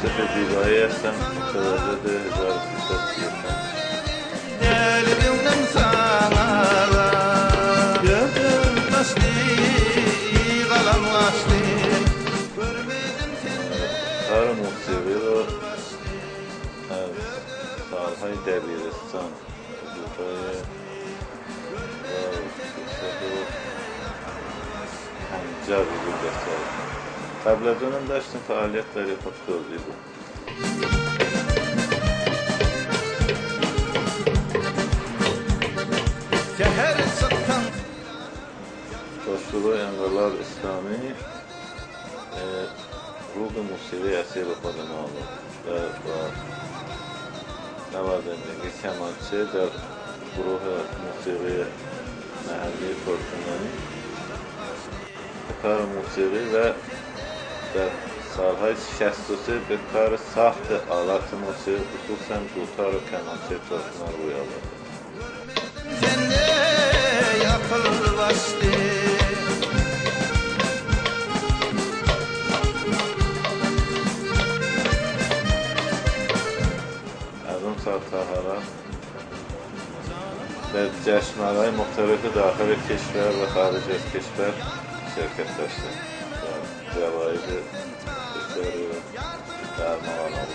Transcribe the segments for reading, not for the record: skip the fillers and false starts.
یوسف زیبایی هستم، متولد 1335. کار موسیقی رو از سالهای دبیرستان حدودهای 1350 بود بسیار. قبل از اونم داشتیم فعالیت خیلی خوب توضیح بود. با شروع انقلاب اسلامی روح موسیقی اصیل خودم آمد و با نوازندگی کمانچه در گروه موسیقی محلی ترکمنی کار موسیقی و در سالهای 63 به کار ساخت آلات موسیقی خصوصا دوتار و کمانچه ترکمن روی آورد. از اون سال تا حالا در جشنواره‌های مختلف داخل کشور و خارج از کشور شرکت داشته و جوایز بسیاری رو در ارمغان آورد.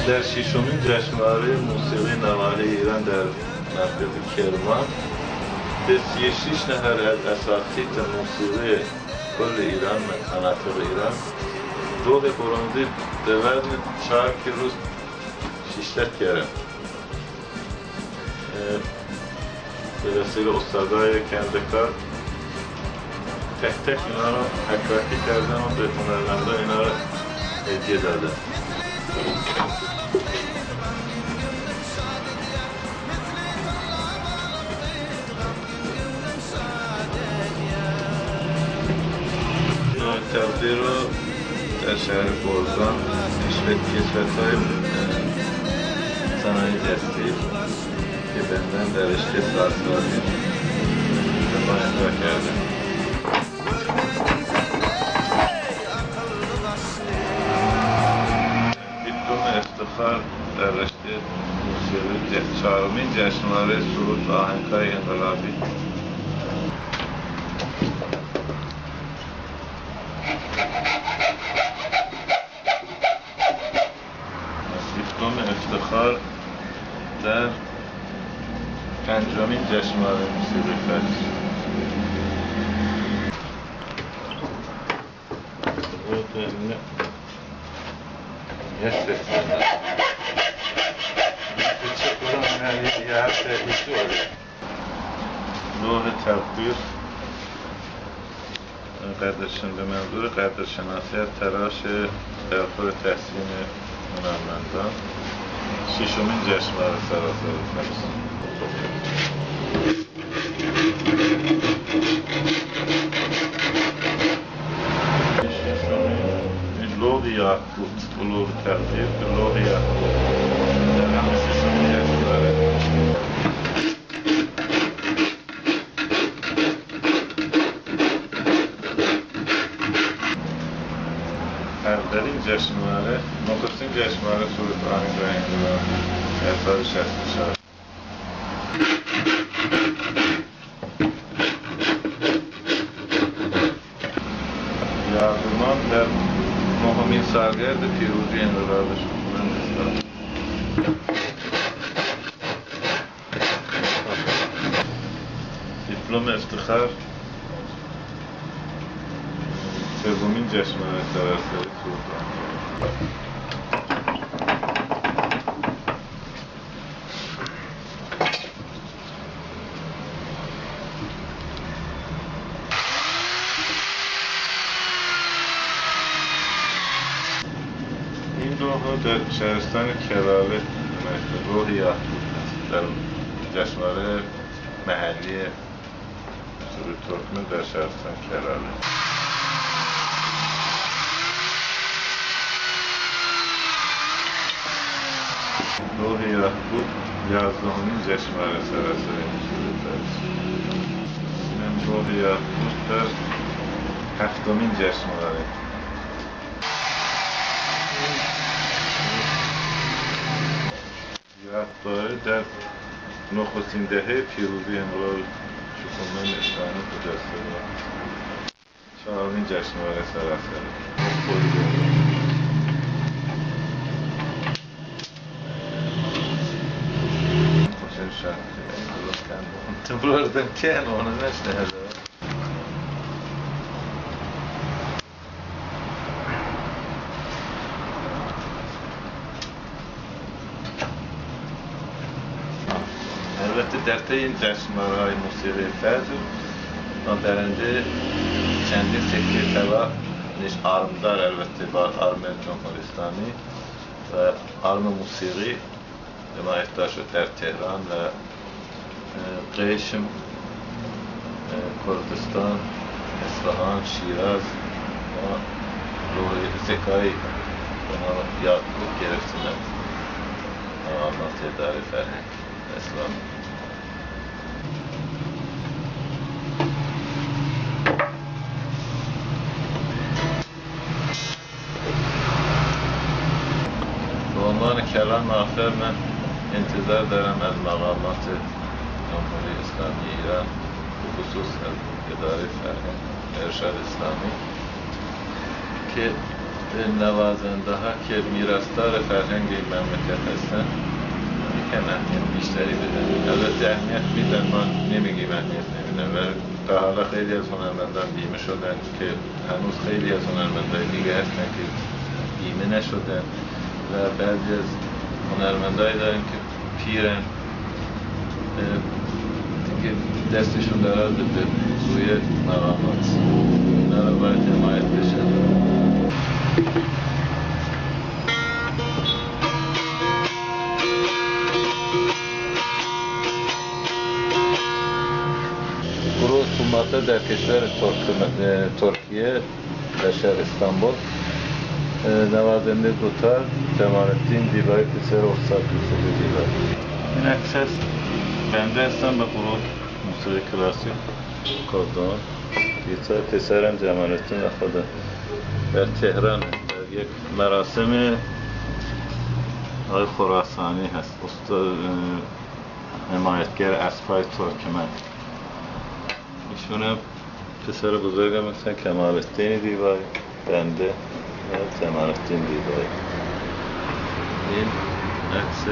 در ششمین جشنواره موسیقی نواحی ایران در مرکز کرمان به 36 نفر از اساتید موسیقی کل ایران و مناطق ایران روح برنزی به وزن 4 کیلو شیشتک کردن. به وسیله استادای کندکار تک تک اینا رو حکاکی کردن و به هنرمندا اینا رو هدیه دادن. تقدیر رو در شهر گرگان کشورهای صنایع دستی که بندن در رشته سازسازی به ما اهدا کرده. دیپلم افتخار در رشته موسیقی 4مین جشنواره سرود و آهنگ‌های انقلابی افتخار در 5مین جشنواره موسیقی فجر لوح تقدیر قدرشن به منظور قدرشناسی از تراش درخور تحسین هنرمندان 6مین جشنواره سراسر فجر. لوح یاقوت و لوح تقدیر به لوح یاقوت در همه 6مین جشنواره. اولین جشنواره نخستین جشنواره سرود و آهنگ‌های انقلابی در سال 64 یاغیمان در 9مین سالگرد پیروزی انقلاب ترکمنستان. دیپلم افتخار 3مین جشنواره سراسری سرود و آهنگ‌های این لوح‌ها در شهرستان کلاله روح یاقوت است. در جشنواره محلی سرود ترکمن در شهرستان کلاله. لوح یاقوت یازدهمین جشنواره سراسری موسیقی فارسی. امروز یادبود در هفتمین جشنواره. یادبود در نخستین دهه پیروزی انقلاب شکوهمند اسلامی به دست آورد. چهارمین جشنواره سراسری. Temporada كان وانا نشنا هذا البته در طی این جشنواره‌های موسیقی فجر ما برنده چندین سکه طلا نش آرمدار البته با آرم جمهوری اسلامی و آرم موسیقی حمایت داشت در تهران و قشم، کردستان، اصفهان، شیراز و روی سکایی یادبود گرفتیم از مقامات اداره فرهنگ اسلامی. به عنوان کلام آخر من انتظار دارم از مقامات جمهوری اسلامی ایران به خصوص از اداره فرهنگ ارشاد اسلامی که نوازنده ها که میراثدار فرهنگ این مملکت هستن یکم اهمیت بیشتری بدن. البته اهمیت میدن، ما نمیگیم اهمیت نمیدن و تا حالا خیلی از هنرمندان بیمه شدن که هنوز خیلی از هنرمندان دیگه هستن که بیمه نشدن و بعضی از هنرمندایی داریم که پیرن دیگه دستشون دراز به روی مقامات، اینا رو باید حمایت بشه. گروه سوماتا در کشور ترکیه در شهر استانبول نوازنده دوتار جمال‌الدین دیبایی پسر استاد موسیقی دیبایی. این عکس هست بنده هستم به گروه موسیقی کلاسیک کردان. گیتار پسرم جمال‌الدین و خودم در تهران در یک مراسم آقای خراسانی هست، استاد حمایتگر اسب‌های ترکمن. ایشون پسر بزرگم هستن کمال‌الدین دیبایی، بنده و جمال‌الدین دیبایی. این عکس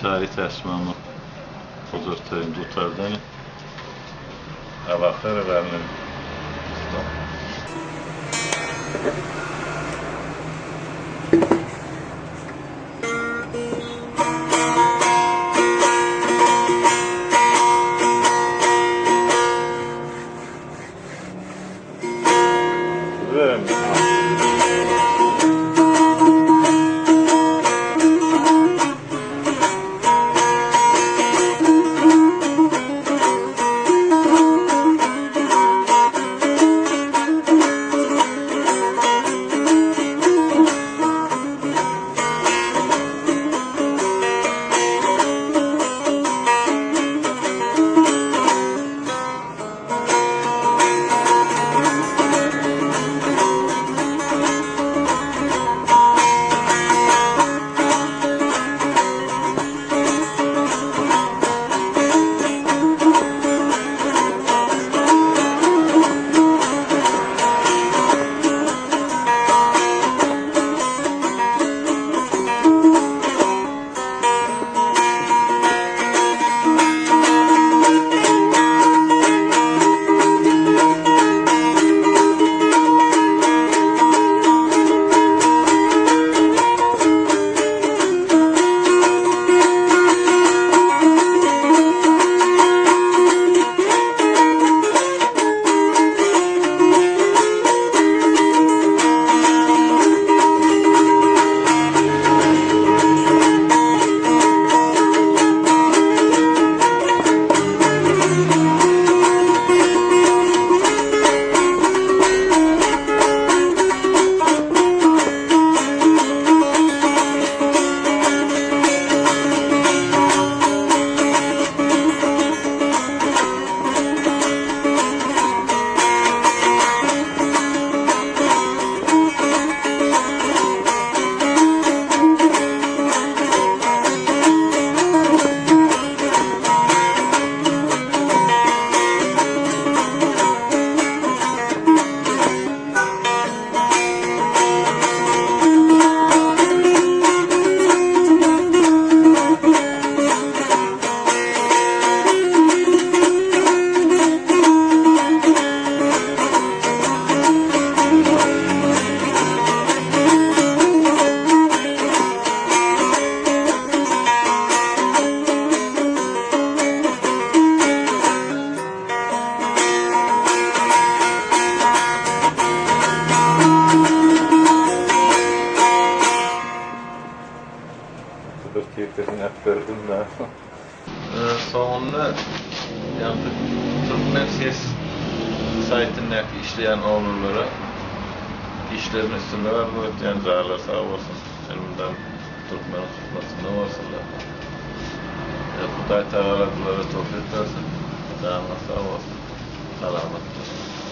چاری تشمام بزرگترین دوتاردن اواخر قرن اسلام. hizmet verdim ben. Sonunda yani Türkmen Ses saytındaki işleyen oğullara işlerin üstünde var bu yani zarlar sağ olsun. Elimden Türkmen'in tutmasında olsunlar. Kuday Teala bunlara tevfik versin. Sağ olsun. Selamet olsun.